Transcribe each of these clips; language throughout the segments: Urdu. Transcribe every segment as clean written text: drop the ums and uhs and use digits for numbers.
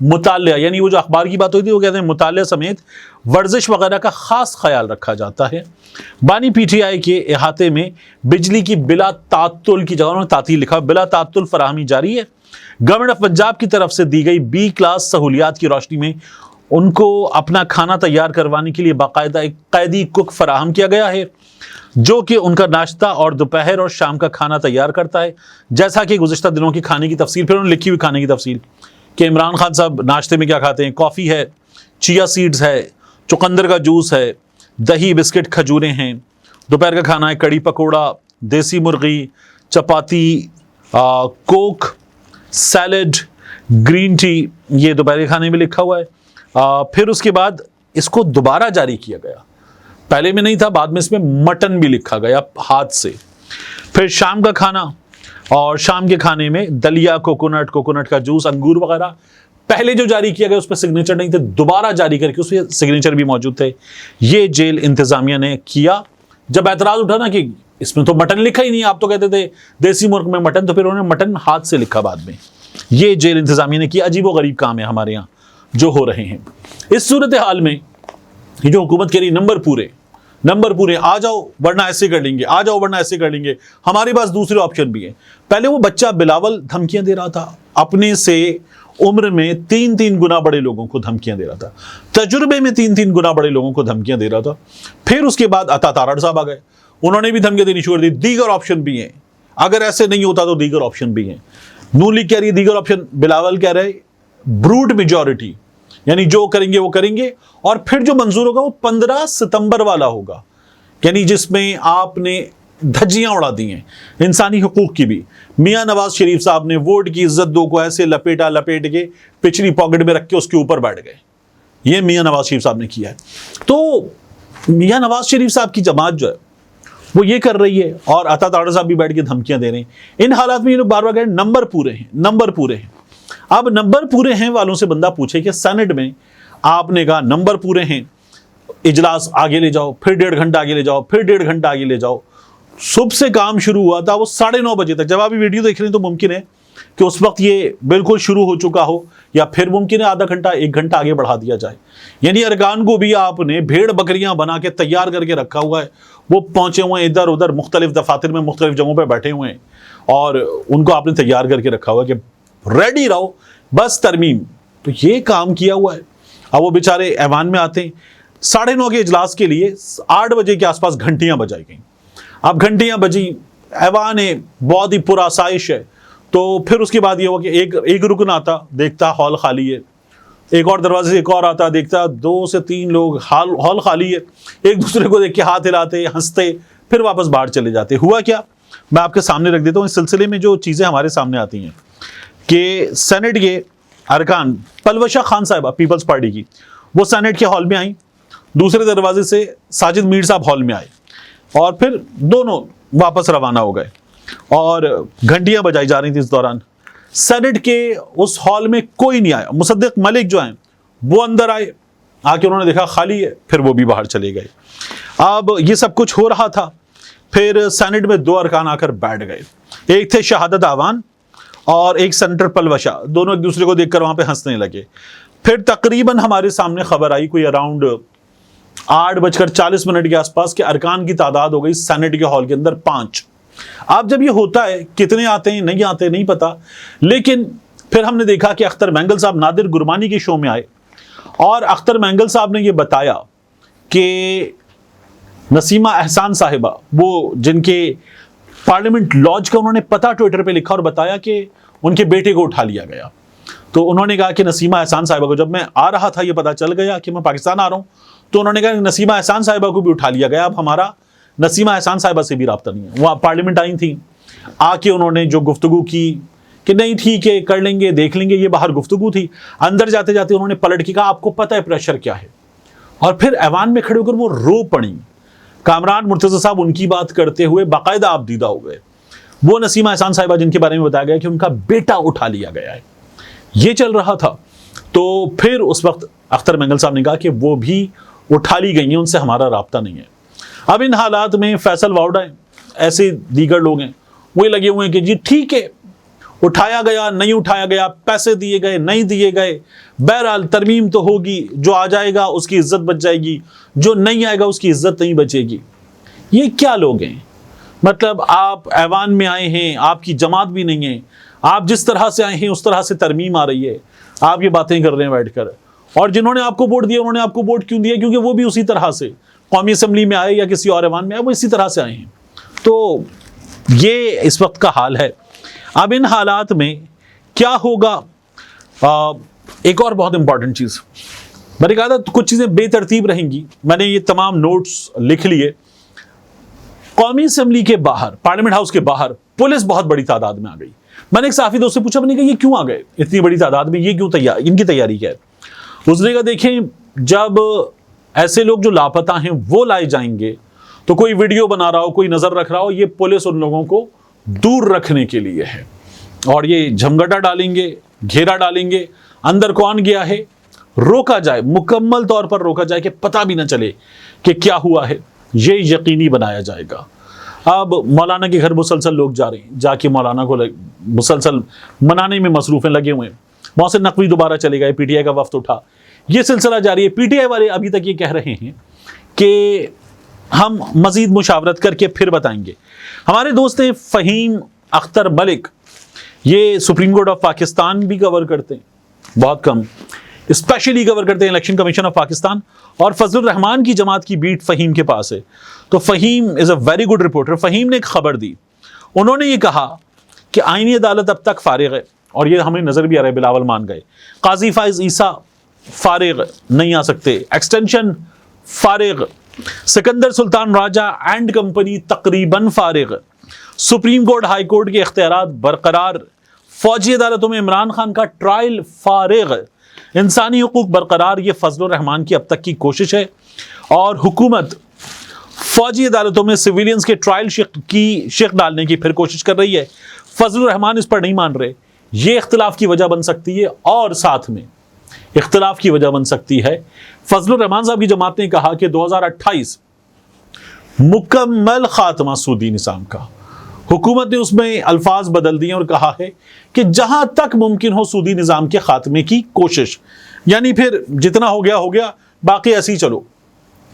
مطالعہ، یعنی وہ جو اخبار کی بات ہوئی تھی وہ کہتے ہیں مطالعہ سمیت ورزش وغیرہ کا خاص خیال رکھا جاتا ہے۔ بانی پی ٹی آئی کے احاطے میں بجلی کی بلا تعطل کی جگہ انہوں نے تعطیل لکھا، بلا تعطل فراہمی جاری ہے۔ گورنمنٹ آف پنجاب کی طرف سے دی گئی بی کلاس سہولیات کی روشنی میں ان کو اپنا کھانا تیار کروانے کے لیے باقاعدہ ایک قیدی کک فراہم کیا گیا ہے جو کہ ان کا ناشتہ اور دوپہر اور شام کا کھانا تیار کرتا ہے، جیسا کہ گزشتہ دنوں کی کھانے کی تفصیل، پھر انہوں نے لکھی ہوئی کھانے کی تفصیل کہ عمران خان صاحب ناشتے میں کیا کھاتے ہیں، کافی ہے، چیا سیڈز ہے، چقندر کا جوس ہے، دہی بسکٹ کھجوریں ہیں، دوپہر کا کھانا ہے کڑی پکوڑا، دیسی مرغی، چپاتی، کوک، سیلڈ، گرین ٹی، یہ دوپہر کے کھانے میں لکھا ہوا ہے۔ پھر اس کے بعد اس کو دوبارہ جاری کیا گیا، پہلے میں نہیں تھا، بعد میں اس میں مٹن بھی لکھا گیا ہاتھ سے۔ پھر شام کا کھانا، اور شام کے کھانے میں دلیا، کوکونٹ کا جوس، انگور وغیرہ پہلے جو جاری کیا گیا اس پہ سگنیچر نہیں تھے، دوبارہ جاری کر کے اس پہ سگنیچر بھی موجود تھے۔ یہ جیل انتظامیہ نے کیا۔ جب اعتراض اٹھا نا کہ اس میں تو مٹن لکھا ہی نہیں، آپ تو کہتے تھے دیسی مرغ میں مٹن، تو پھر انہوں نے مٹن ہاتھ سے لکھا بعد میں۔ یہ جیل انتظامیہ نے کیا۔ عجیب و غریب کام ہے ہمارے یہاں جو ہو رہے ہیں۔ اس صورتحال میں یہ جو حکومت کہہ رہی نمبر پورے آ جاؤ ورنہ ایسے کر لیں گے، آ جاؤ ورنہ ایسے کر لیں گے، ہمارے پاس دوسرے آپشن بھی ہیں۔ پہلے وہ بچہ بلاول دھمکیاں دے رہا تھا، اپنے سے عمر میں 3 گنا بڑے لوگوں کو دھمکیاں دے رہا تھا، تجربے میں 3 گنا بڑے لوگوں کو دھمکیاں دے رہا تھا۔ پھر اس کے بعد عطا تارڑ صاحب آ گئے، انہوں نے بھی دھمکیاں دینی شروع کر دی، دیگر آپشن بھی ہیں، اگر ایسے نہیں ہوتا تو دیگر آپشن بھی ہیں۔ نون لیگ کہہ رہی ہے دیگر آپشن، بلاول کہہ رہے بروٹ میجورٹی، یعنی جو کریں گے وہ کریں گے، اور پھر جو منظور ہوگا وہ 15 ستمبر والا ہوگا، یعنی جس میں آپ نے دھجیاں اڑا دی ہیں انسانی حقوق کی بھی۔ میاں نواز شریف صاحب نے ووٹ کی عزت دو کو ایسے لپیٹ کے پچھلی پاکٹ میں رکھ کے اس کے اوپر بیٹھ گئے، یہ میاں نواز شریف صاحب نے کیا ہے۔ تو میاں نواز شریف صاحب کی جماعت جو ہے وہ یہ کر رہی ہے، اور عطا تارڑ صاحب بھی بیٹھ کے دھمکیاں دے رہے ہیں۔ ان حالات میں یہ لوگ بار بار کہہ رہے ہیں نمبر پورے ہیں۔ اب نمبر پورے ہیں والوں سے بندہ پوچھے کہ سینٹ میں آپ نے کہا نمبر پورے ہیں، اجلاس آگے لے جاؤ، پھر 1.5 گھنٹہ آگے لے جاؤ، پھر 1.5 گھنٹہ آگے لے جاؤ۔ صبح سے کام شروع ہوا تھا، وہ 9:30 بجے تک، جب آپ یہ ویڈیو دیکھ رہے ہیں تو ممکن ہے کہ اس وقت یہ بالکل شروع ہو چکا ہو، یا پھر ممکن ہے آدھا گھنٹہ 1 گھنٹہ آگے بڑھا دیا جائے۔ یعنی ارکان کو بھی آپ نے بھیڑ بکریاں بنا کے تیار کر کے رکھا ہوا ہے، وہ پہنچے ہوئے ہیں ادھر ادھر مختلف دفاتر میں، مختلف جگہوں پہ بیٹھے ہوئے ہیں، اور ان کو آپ نے تیار کر کے رکھا ہوا ہے کہ ریڈی رہو بس ترمیم۔ تو یہ کام کیا ہوا ہے۔ اب وہ بیچارے ایوان میں آتے ہیں 9:30 کے اجلاس کے لیے، 8 بجے کے آس پاس گھنٹیاں بجائی گئیں۔ اب گھنٹیاں بجی، ایوان ہے بہت ہی پرآسائش ہے، تو پھر اس کے بعد یہ ہوا کہ ایک رکن آتا دیکھتا ہال خالی ہے، ایک اور دروازے سے ایک اور آتا دیکھتا 2 سے 3 لوگ، ہال خالی ہے، ایک دوسرے کو دیکھ کے ہاتھ ہلاتے ہنستے پھر واپس باہر چلے جاتے۔ ہوا کیا میں آپ کے سامنے رکھ دیتا ہوں۔ اس سلسلے میں جو چیزیں ہمارے سامنے آتی ہیں کہ سینٹ کے ارکان، پلوشہ خان صاحبہ پیپلز پارٹی کی، وہ سینٹ کے ہال میں آئیں، دوسرے دروازے سے ساجد میر صاحب ہال میں آئے، اور پھر دونوں واپس روانہ ہو گئے، اور گھنٹیاں بجائی جا رہی تھی اس دوران۔ سینٹ کے اس ہال میں کوئی نہیں آیا۔ مصدق ملک جو ہیں وہ اندر آئے، آ کے انہوں نے دیکھا خالی ہے، پھر وہ بھی باہر چلے گئے۔ اب یہ سب کچھ ہو رہا تھا، پھر سینٹ میں 2 ارکان آ کر بیٹھ گئے، ایک تھے شہادت آوان اور ایک سینٹر پلوشہ، دونوں ایک دوسرے کو دیکھ کر وہاں پہ ہنسنے لگے۔ پھر تقریباً ہمارے سامنے خبر آئی کوئی اراؤنڈ 8:40 کے آس پاس کہ ارکان کی تعداد ہو گئی سینٹ کے ہال کے اندر 5۔ اب جب یہ ہوتا ہے کتنے آتے ہیں نہیں آتے نہیں پتا، لیکن پھر ہم نے دیکھا کہ اختر مینگل صاحب نادر گرمانی کے شو میں آئے، اور اختر مینگل صاحب نے یہ بتایا کہ نسیمہ احسان صاحبہ، وہ جن کے پارلیمنٹ لاج کا انہوں نے پتہ ٹویٹر پہ لکھا اور بتایا کہ ان کے بیٹے کو اٹھا لیا گیا، تو انہوں نے کہا کہ نسیمہ احسان صاحبہ کو جب میں آ رہا تھا یہ پتہ چل گیا کہ میں پاکستان آ رہا ہوں، تو انہوں نے کہا کہ نسیمہ احسان صاحبہ کو بھی اٹھا لیا گیا، اب ہمارا نسیمہ احسان صاحبہ سے بھی رابطہ نہیں ہے۔ وہ پارلیمنٹ آئی تھیں، آ کے انہوں نے جو گفتگو کی کہ نہیں ٹھیک ہے کر لیں گے دیکھ لیں گے، یہ باہر گفتگو تھی، اندر جاتے جاتے انہوں نے پلٹ کے کہا آپ کو پتہ ہے پریشر کیا ہے، اور پھر ایوان میں کھڑے ہو کر وہ رو پڑی۔ کامران مرتضی صاحب ان کی بات کرتے ہوئے باقاعدہ آپ دیدہ ہو گئے۔ وہ نسیمہ احسان صاحبہ جن کے بارے میں بتایا گیا کہ ان کا بیٹا اٹھا لیا گیا ہے، یہ چل رہا تھا، تو پھر اس وقت اختر مینگل صاحب نے کہا کہ وہ بھی اٹھا لی گئی ہیں، ان سے ہمارا رابطہ نہیں ہے۔ اب ان حالات میں فیصل واؤڈا ہیں، ایسے دیگر لوگ ہیں، وہ لگے ہوئے ہیں کہ جی ٹھیک ہے اٹھایا گیا نہیں اٹھایا گیا، پیسے دیے گئے نہیں دیے گئے، بہرحال ترمیم تو ہوگی، جو آ جائے گا اس کی عزت بچ جائے گی، جو نہیں آئے گا اس کی عزت نہیں بچے گی۔ یہ کیا لوگ ہیں؟ مطلب آپ ایوان میں آئے ہیں، آپ کی جماعت بھی نہیں ہے، آپ جس طرح سے آئے ہیں اس طرح سے ترمیم آ رہی ہے، آپ یہ باتیں کر رہے ہیں بیٹھ کر۔ اور جنہوں نے آپ کو ووٹ دیا انہوں نے آپ کو ووٹ کیوں دیا؟ کیونکہ وہ بھی اسی طرح سے قومی اسمبلی میں آئے یا کسی اور ایوان میں آئے، وہ اسی طرح سے آئے ہیں۔ تو یہ اس وقت کا حال ہے۔ اب ان حالات میں کیا ہوگا؟ ایک اور بہت امپورٹنٹ چیز، میں نے کہا تھا کچھ چیزیں بے ترتیب رہیں گی، میں نے یہ تمام نوٹس لکھ لیے۔ قومی اسمبلی کے باہر، پارلیمنٹ ہاؤس کے باہر پولیس بہت بڑی تعداد میں آ گئی۔ میں نے ایک صحافی دوست سے پوچھا، میں نے کہا یہ کیوں آ گئے اتنی بڑی تعداد میں، یہ کیوں ان کی تیاری کیا ہے؟ اس نے کہا دیکھیں، جب ایسے لوگ جو لاپتہ ہیں وہ لائے جائیں گے تو کوئی ویڈیو بنا رہا ہو، کوئی نظر رکھ رہا ہو، یہ پولیس ان لوگوں کو دور رکھنے کے لیے ہے، اور یہ جھمگٹا ڈالیں گے، گھیرا ڈالیں گے، اندر کون گیا ہے روکا جائے، مکمل طور پر روکا جائے کہ پتہ بھی نہ چلے کہ کیا ہوا ہے، یہ یقینی بنایا جائے گا۔ اب مولانا کے گھر مسلسل لوگ جا رہے ہیں، جا کے مولانا کو مسلسل منانے میں مصروف ہیں، لگے ہوئے ہیں۔ محسن نقوی دوبارہ چلے گئے، پی ٹی آئی کا وفد اٹھا، یہ سلسلہ جاری ہے۔ پی ٹی آئی والے ابھی تک یہ کہہ رہے ہیں کہ ہم مزید مشاورت کر کے پھر بتائیں گے۔ ہمارے دوست ہیں فہیم اختر ملک، یہ سپریم کورٹ آف پاکستان بھی کور کرتے ہیں، بہت کم، اسپیشلی کور کرتے ہیں الیکشن کمیشن آف پاکستان، اور فضل الرحمان کی جماعت کی بیٹ فہیم کے پاس ہے۔ تو Faheem is a very good reporter. Faheem نے ایک خبر دی، انہوں نے یہ کہا کہ آئینی عدالت اب تک فارغ ہے، اور یہ ہمیں نظر بھی آ رہا ہے، بلاول مان گئے، قاضی فائز عیسیٰ فارغ نہیں آ سکتے، ایکسٹینشن فارغ، سکندر سلطان راجہ اینڈ کمپنی تقریباً فارغ، سپریم کورٹ ہائی کورٹ کے اختیارات برقرار، فوجی عدالتوں میں عمران خان کا ٹرائل فارغ، انسانی حقوق برقرار۔ یہ فضل الرحمان کی اب تک کی کوشش ہے، اور حکومت فوجی عدالتوں میں سویلینز کے ٹرائل کی شق ڈالنے کی پھر کوشش کر رہی ہے۔ فضل الرحمان اس پر نہیں مان رہے، یہ اختلاف کی وجہ بن سکتی ہے، اور ساتھ میں اختلاف کی وجہ بن سکتی ہے۔ فضل الرحمان صاحب کی جماعت نے کہا کہ 2028 مکمل خاتمہ سودی نظام کا، حکومت نے اس میں الفاظ بدل دیے اور کہا ہے کہ جہاں تک ممکن ہو سودی نظام کے خاتمے کی کوشش، یعنی پھر جتنا ہو گیا، باقی ایسے ہی چلو۔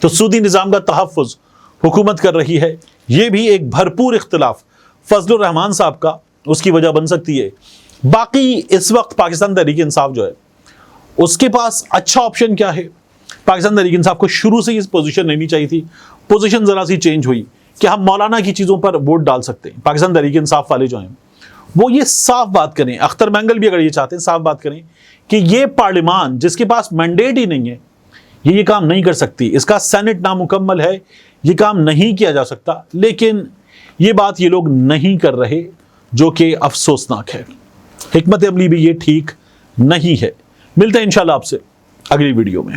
تو سودی نظام کا تحفظ حکومت کر رہی ہے، یہ بھی ایک بھرپور اختلاف فضل الرحمان صاحب کا اس کی وجہ بن سکتی ہے۔ باقی اس وقت پاکستان تحریک انصاف جو ہے اس کے پاس اچھا آپشن کیا ہے؟ پاکستان تحریک انصاف کو شروع سے اس پوزیشن لینی چاہیے تھی، پوزیشن ذرا سی چینج ہوئی کہ ہم مولانا کی چیزوں پر ووٹ ڈال سکتے ہیں۔ پاکستان تحریک انصاف والے جو ہیں وہ یہ صاف بات کریں، اختر مینگل بھی اگر یہ چاہتے ہیں صاف بات کریں کہ یہ پارلیمان جس کے پاس مینڈیٹ ہی نہیں ہے یہ کام نہیں کر سکتی، اس کا سینٹ نامکمل ہے، یہ کام نہیں کیا جا سکتا۔ لیکن یہ بات یہ لوگ نہیں کر رہے، جو کہ افسوسناک ہے۔ حکمت عملی بھی یہ ٹھیک نہیں ہے۔ ملتے ہیں انشاءاللہ آپ سے اگلی ویڈیو میں۔